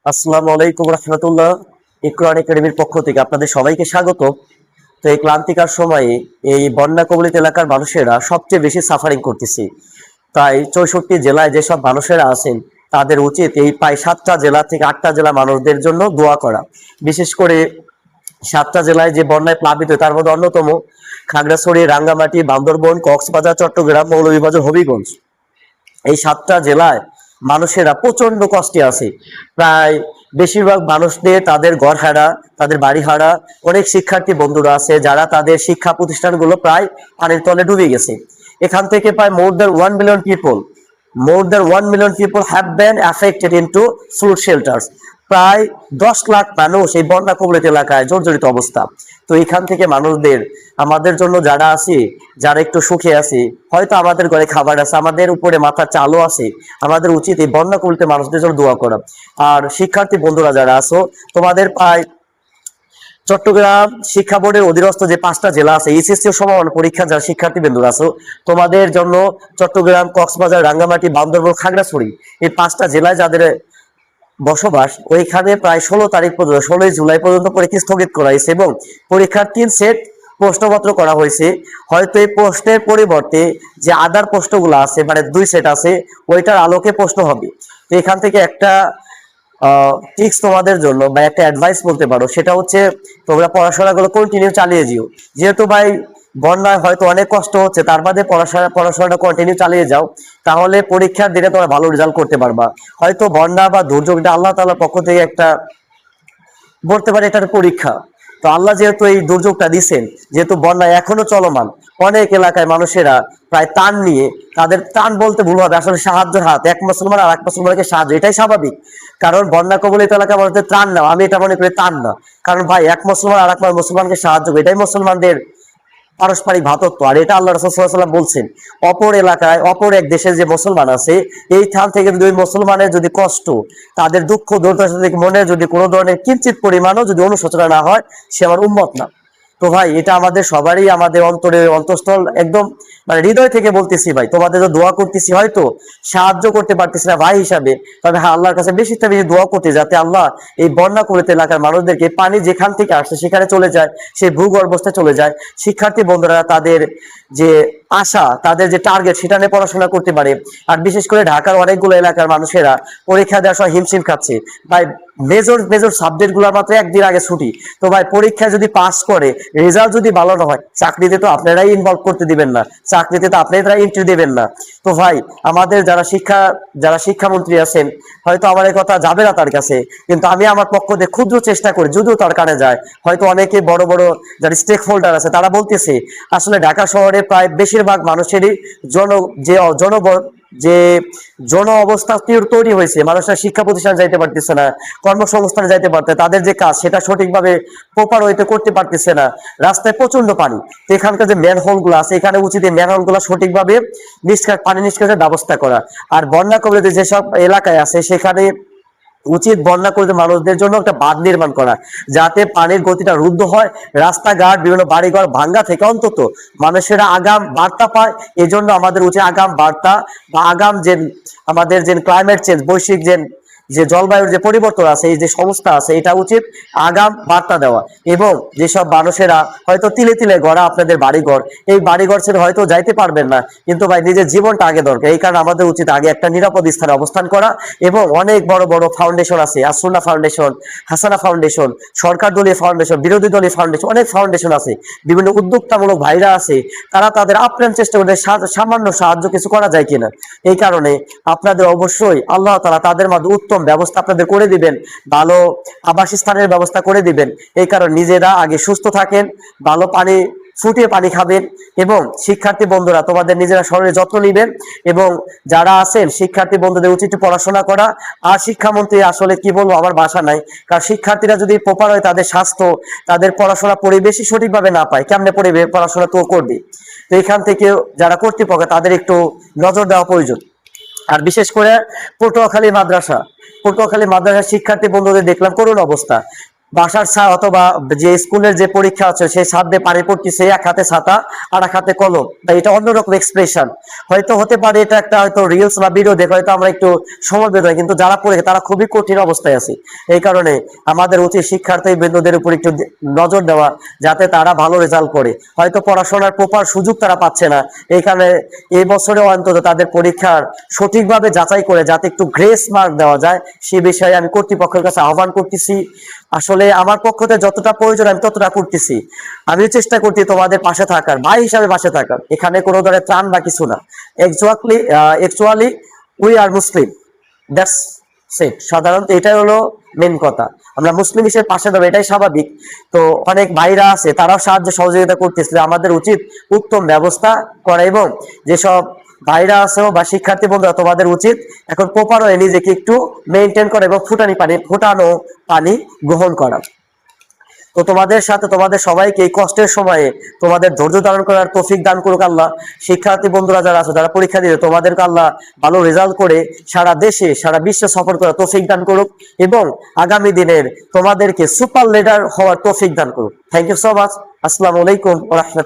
আসসালামু আলাইকুম রহমতুল্লাহ। ইকরান একাডেমির পক্ষ থেকে আপনাদের সবাইকে স্বাগত। তো এই ক্লান্তিকার সময়ে এই বন্যা কবলিত এলাকার মানুষেরা সবচেয়ে বেশি সাফারিং করতেছে। তাই 64 জেলায় যেসব মানুষেরা আছেন তাদের উচিত এই প্রায় 7টা জেলা থেকে 8টা জেলা মানুষদের জন্য দোয়া করা। বিশেষ করে 7টা জেলায় যে বন্যায় প্লাবিত তার মধ্যে অন্যতম খাগড়াছড়ি, রাঙ্গামাটি, বান্দরবন, কক্সবাজার, চট্টগ্রাম, মৌলভীবাজার, হবিগঞ্জ। এই 7টা জেলায় মানুষেরা প্রচন্ড কষ্টে আছে। প্রায় বেশিরভাগ মানুষদের তাদের ঘর হারা, তাদের বাড়ি হারা। অনেক শিক্ষার্থী বন্ধুরা আছে যারা তাদের শিক্ষা প্রতিষ্ঠানগুলো প্রায় পানির তলে ডুবে গেছে। এখান থেকে প্রায় more than 1 million people have been affected into flood shelters. প্রায় 10 লাখ মানুষ এই বন্যা কবলিত এলাকায় জর্জরিত অবস্থা। তো এখান থেকে মানুষদের, আমাদের জন্য যারা আছে, যারা একটু সুখে আছে, হয়তো আমাদের ঘরে খাবার আছে, আমাদের উপরে মাথার চালও আছে, আমাদের উচিত এই বন্যা কবলিত মানুষদের জন্য দোয়া করা। আর শিক্ষার্থী বন্ধুরা যারা আছো, তোমাদের প্রায় চট্টগ্রাম শিক্ষা বোর্ডের অধীনস্থ যে 5টা জেলা আছে, এইচএসসি সমাপন পরীক্ষা যারা শিক্ষার্থী বন্ধুরা আছো, তোমাদের জন্য চট্টগ্রাম, কক্সবাজার, রাঙ্গামাটি, বান্দরবান, খাগড়াছড়ি এই 5টা জেলায় যাদের বসবাস, ওইখানে প্রায় 16 তারিখ পর্যন্ত, 16 জুলাই পর্যন্ত পরীক্ষা স্থগিত করা হয়েছে এবং পরীক্ষার 3 সেট প্রশ্নপত্র করা হয়েছে। হয়তো এই প্রশ্নের পরিবর্তে যে আদার প্রশ্নগুলো আছে, মানে 2 সেট আছে, ওইটার আলোকে প্রশ্ন হবে। তো এখান থেকে একটা টিক্স তোমাদের জন্য বা একটা অ্যাডভাইস বলতে পারো, সেটা হচ্ছে তোমরা পড়াশোনাগুলো কন্টিনিউ চালিয়ে যেও। যেহেতু ভাই বন্যায় হয়তো অনেক কষ্ট হচ্ছে, তার বাদে পড়াশোনাটা কন্টিনিউ চালিয়ে যাও, তাহলে পরীক্ষার দিনে তোমরা ভালো রেজাল্ট করতে পারবা। হয়তো বন্যা বা দুর্যোগটা আল্লাহ তাআলার পক্ষ থেকে একটা, বলতে পারে এটার পরীক্ষা। তো আল্লাহ যেহেতু এই দুর্যোগটা দিচ্ছেন, যেহেতু বন্যা এখনো চলমান, অনেক এলাকায় মানুষেরা প্রায় ত্রাণ নিয়ে, তাদের ত্রাণ বলতে ভুল হবে, আসলে সাহায্যের হাত, এক মুসলমান আর এক মুসলমানকে সাহায্য, এটাই স্বাভাবিক। কারণ বন্যা কবলিত এলাকায় মানুষদের ত্রাণ না, আমি এটা মনে করি ত্রাণ না। কারণ ভাই, এক মুসলমান আর এক মুসলমানকে সাহায্য, এটাই মুসলমানদের পারস্পরিক ভ্রাতৃত্ব। আর এটা আল্লাহ রাসূল সাল্লাল্লাহু আলাইহি ওয়াসাল্লাম বলছেন, অপর এলাকায় অপর এক দেশে যে মুসলমান আছে, এই স্থান থেকে যদি ওই মুসলমানের যদি কষ্ট, তাদের দুঃখ দুর্দশা থেকে মনে যদি কোনো ধরনের কিঞ্চিত পরিমাণও যদি অনুশোচনা না হয়, সে আমার উম্মত না। তো ভাই, এটা আমাদের সবারই, আমাদের অন্তরের অন্তঃস্থল একদম, মানে হৃদয় থেকে বলতেছি ভাই, তোমাদের যে দোয়া করতেছি, হয়তো সাহায্য করতে পারতেছি না ভাই হিসাবে, তবে হ্যাঁ, আল্লাহর কাছে বেশি বেশি দোয়া করতে, যাতে আল্লাহ এই বন্যা কবলিত এলাকার মানুষদেরকে পানি যেখান থেকে আসছে সেখানে চলে যায়, সেই ভূগর্ভস্থে চলে যায়। শিক্ষার্থী বন্ধুরা তাদের যে আশা, তাদের যে টার্গেট, সেটা নিয়ে পড়াশোনা করতে পারে। আর বিশেষ করে ঢাকার অনেকগুলো এলাকার মানুষেরা পরীক্ষা দেওয়ার সময় হিমশিম খাচ্ছে ভাই। মেজর মেজর সাবজেক্ট গুলো মাত্র একদিন আগে ছুটি। তো ভাই, পরীক্ষায় যদি পাস করে, রেজাল্ট যদি ভালো না হয়, চাকরিতে তো আপনারাই ইনভলভ করতে দিবেন না, চাকরিতে তো আপনারা এন্ট্রি দেবেন না। তো ভাই, আমাদের যারা শিক্ষামন্ত্রী আছেন, হয়তো আমার এই কথা যাবে না তার কাছে, কিন্তু আমি আমার পক্ষ থেকে ক্ষুদ্র চেষ্টা করি, যদিও তার কানে যায়। হয়তো অনেকে বড় বড় যারা স্টেক হোল্ডার আছে, তারা বলতেছে আসলে ঢাকা শহরে প্রায় বেশিরভাগ মানুষেরই জনবল, যে জন অবস্থা তৈরি হয়েছে, মানুষরা শিক্ষা প্রতিষ্ঠানে যাইতে পারতেছে না, কর্মসংস্থানে যাইতে পারতে, তাদের যে কাজ সেটা সঠিকভাবে প্রপার হইতে করতে পারতেছে না। রাস্তায় প্রচন্ড পানি। তো এখানকার যে ম্যানহোল গুলো আছে, এখানে উচিত এই ম্যানহোল গুলো সঠিকভাবে পানি নিষ্কাশনের ব্যবস্থা করা। আর বন্যা কবলিত যেসব এলাকায় আছে, সেখানে উচিত বন্যা কবলিত মানুষদের জন্য একটা বাঁধ নির্মাণ করা, যাতে পানির গতিটা রুদ্ধ হয়, রাস্তাঘাট, বিভিন্ন বাড়িঘর ভাঙ্গা থেকে অন্তত মানুষেরা আগাম বার্তা পায়। এই জন্য আমাদের উচিত আগাম বার্তা বা আগাম যে আমাদের যে ক্লাইমেট চেঞ্জ, বৈশ্বিক যে জলবায়ুর যে পরিবর্তন আছে, এই যে সংস্থা আছে, এটা উচিত আগাম বার্তা দেওয়া। এবং যেসব মানুষেরা হয়তো তিলে তিলে গড়া আপনাদের বাড়িঘর, এই বাড়িঘর ছেড়ে হয়তো যাইতে পারবেন না, কিন্তু ভাই নিজের জীবনটা আগে দরকার। এই কারণে আমাদের উচিত আগে একটা নিরাপদ স্থানে অবস্থান করা। এবং অনেক বড় বড় ফাউন্ডেশন আছে, আসুন্না ফাউন্ডেশন, হাসানা ফাউন্ডেশন, সরকার দলীয় ফাউন্ডেশন, বিরোধী দলীয় ফাউন্ডেশন, অনেক ফাউন্ডেশন আছে, বিভিন্ন উদ্যোক্তামূলক ভাইরা আছে, তারা তাদের আপ্রাণ চেষ্টা করে সামান্য সাহায্য কিছু করা যায় কিনা। এই কারণে আপনাদের অবশ্যই আল্লাহ তাআলা তাদের মধ্যে উত্তম ব্যবস্থা আপনাদের করে দিবেন, ভালো আবাসস্থানের ব্যবস্থা করে দিবেন। এই কারণে নিজেরা আগে সুস্থ থাকেন, ভালো পানি, ফুটিয়ে পানি খাবেন। এবং শিক্ষার্থী বন্ধুরা, তোমাদের নিজেরা শরীরের যত্ন নিবেন। এবং যারা আছেন শিক্ষার্থী বন্ধুদের উচিত পড়াশোনা করা। আর শিক্ষামন্ত্রী আসলে কি বলবো, আমার ভাষা নাই। কারণ শিক্ষার্থীরা যদি প্রপার হয়, তাদের স্বাস্থ্য, তাদের পড়াশোনা পরিবেশই সঠিকভাবে না পায়, কেমনে পড়াশোনা তো করবে। তো এখান থেকে যারা কর্তৃপক্ষ, তাদের একটু নজর দেওয়া প্রয়োজন। আর বিশেষ করে পটুয়াখালী মাদ্রাসার শিক্ষার্থী বন্ধুদের দেখলাম করুণ অবস্থা। বাসার অথবা যে স্কুলের যে পরীক্ষা আছে সেই ছাদ দিয়ে পানি পড়তেছে, এক হাতে ছাতা আর এক হাতে কলম, তাই এটা অন্যরকম এক্সপ্রেশন। হয়তো হতে পারে এটা একটা হয়তো রিলস বা ভিডিও দেখে হয়তো আমরা একটু সমবেত হয়, কিন্তু যারা পড়ে তারা খুবই কঠিন অবস্থায় আছে। এই কারণে আমাদের উচিত শিক্ষার্থী বৃন্দদের উপর একটু নজর দেওয়া, যাতে তারা ভালো রেজাল্ট করে। হয়তো পড়াশোনার প্রপার সুযোগ তারা পাচ্ছে না, এইখানে এই বছরে অন্তত তাদের পরীক্ষার সঠিকভাবে যাচাই করে যাতে একটু গ্রেস মার্ক দেওয়া যায়, সে বিষয়ে আমি কর্তৃপক্ষের কাছে আহ্বান করতেছি। আসলে আমার পক্ষ থেকে যতটা প্রয়োজন আমি ততটা করতেছি। আমি চেষ্টা করছি তোমাদের পাশে থাকার, ভাই হিসাবে পাশে থাকার। এখানে কোনো ধরনের ত্রাণ বা কিছু না। Actually we are Muslim, that's set. সাধারণত এটাই হলো মেন কথা, আমরা মুসলিম হিসেবে পাশে দেবো, এটাই স্বাভাবিক। তো অনেক ভাইরা আছে, তারাও সাহায্য সহযোগিতা করতেছে। আমাদের উচিত উত্তম ব্যবস্থা করা, এবং যেসব ভাইরা আছে বা শিক্ষার্থী বন্ধুরা, তোমাদের উচিত এখন প্রপার হয়ে নিজেকে একটু মেনটেন করা এবং ফুটানো পানি গ্রহণ করা। তো তোমাদের সাথে তোমাদের সবাইকে এই কষ্টের সময়ে তোমাদের ধৈর্য ধারণ করার তৌফিক দান করুক আল্লাহ। শিক্ষার্থী বন্ধুরা যারা আছে, যারা পরীক্ষা দিবে, তোমাদেরকে আল্লাহ ভালো রেজাল্ট করে সারা দেশে সারা বিশ্বে সফর করার তৌফিক দান করুক, এবং আগামী দিনের তোমাদেরকে সুপার লিডার হওয়ার তৌফিক দান করুক। Thank you so much. আসসালামু আলাইকুম ওয়া রাহমাতুল্লাহ।